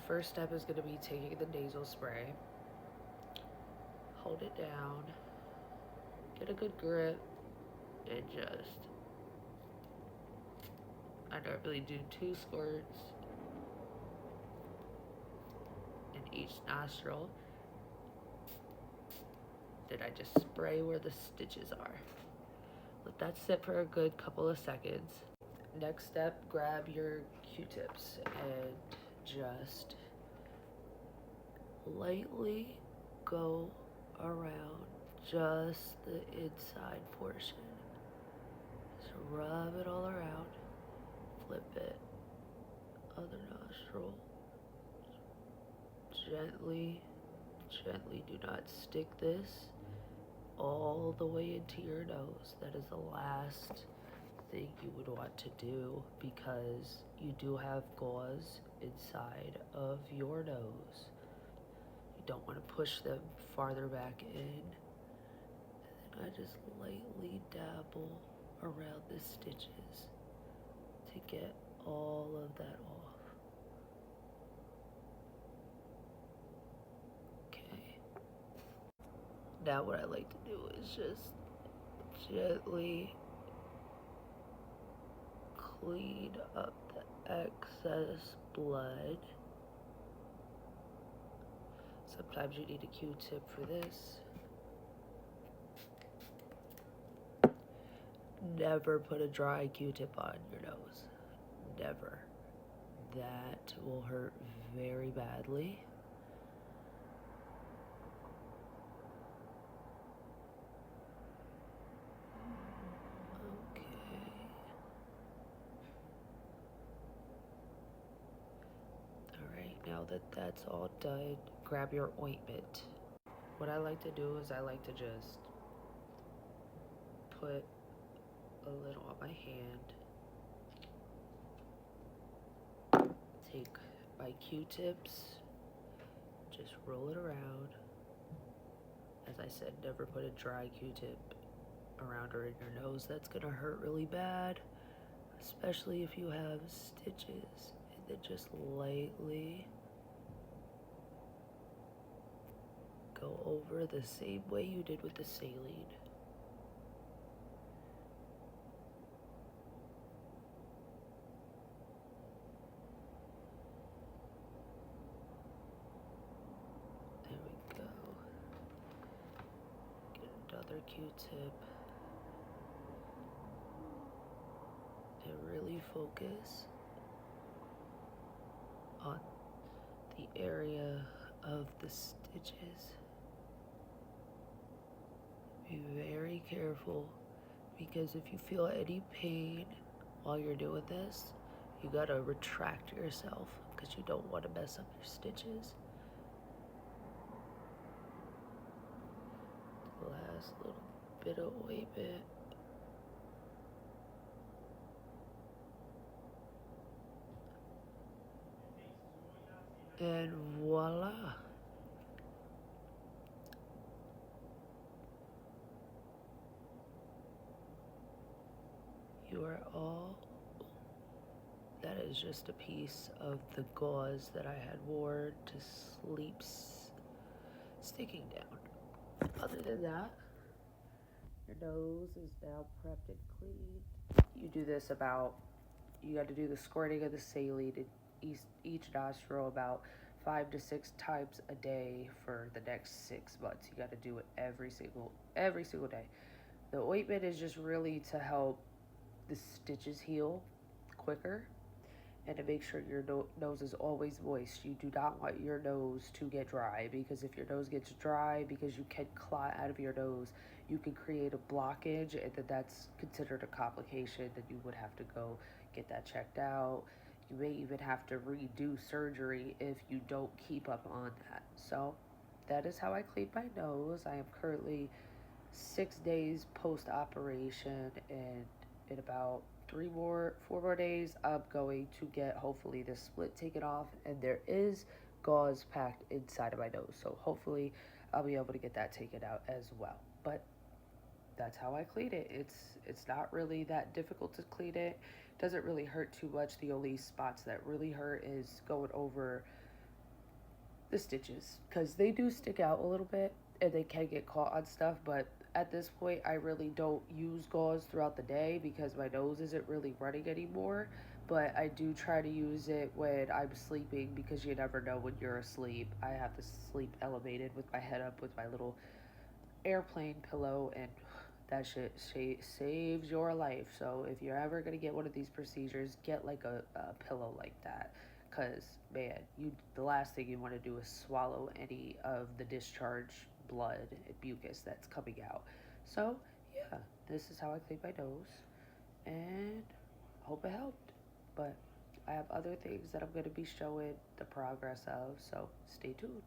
first step is going to be taking the nasal spray, hold it down, get a good grip, and just, I normally do 2 squirts in each nostril. Then I just spray where the stitches are. Let that sit for a good couple of seconds. Next step, grab your Q-tips and just lightly go around just the inside portion. Just rub it all around. Flip it. Other nostril. Gently, gently. Do not stick this all the way into your nose. That is the last thing you would want to do because you do have gauze inside of your nose. You don't want to push them farther back in. And then I just lightly dabble around the stitches to get all of that off. Okay. Now what I like to do is just gently clean up the excess blood. Sometimes you need a Q-tip for this. Never put a dry Q-tip on your nose. Never. That will hurt very badly. Now that that's all done, grab your ointment. What I like to do is I like to just put a little on my hand, take my Q-tips, just roll it around. As I said, never put a dry Q-tip around or in your nose. That's gonna hurt really bad, especially if you have stitches. And then just lightly go over the same way you did with the saline. There we go. Get another Q-tip. And really focus on the area of the stitches. Be very careful because if you feel any pain while you're doing this, you gotta retract yourself because you don't want to mess up your stitches. Last little bit of ointment. And voila. You are all, that is just a piece of the gauze that I had worn to sleep sticking down. Other than that, your nose is now prepped and cleaned. You do this about, you got to do the squirting of the saline in each nostril about 5 to 6 times a day for the next 6 months. You got to do it every single day. The ointment is just really to help the stitches heal quicker and to make sure your nose is always moist. You do not want your nose to get dry because if your nose gets dry, because you can clot out of your nose, you can create a blockage and then that's considered a complication. Then you would have to go get that checked out. You may even have to redo surgery if you don't keep up on that. So that is how I clean my nose. I am currently 6 days post-operation, and in about 4 more days, I'm going to get hopefully the split taken off, and there is gauze packed inside of my nose. So hopefully I'll be able to get that taken out as well. But that's how I clean it. It's not really that difficult to clean it. Doesn't really hurt too much. The only spots that really hurt is going over the stitches, because they do stick out a little bit and they can get caught on stuff. But at this point, I really don't use gauze throughout the day because my nose isn't really running anymore. But I do try to use it when I'm sleeping, because you never know when you're asleep. I have to sleep elevated with my head up with my little airplane pillow, and that shit saves your life. So if you're ever gonna get one of these procedures, get like a pillow like that, because man, the last thing you want to do is swallow any of the discharge blood and mucus that's coming out. So yeah, this is how I clean my nose, and hope it helped. But I have other things that I'm going to be showing the progress of, so stay tuned.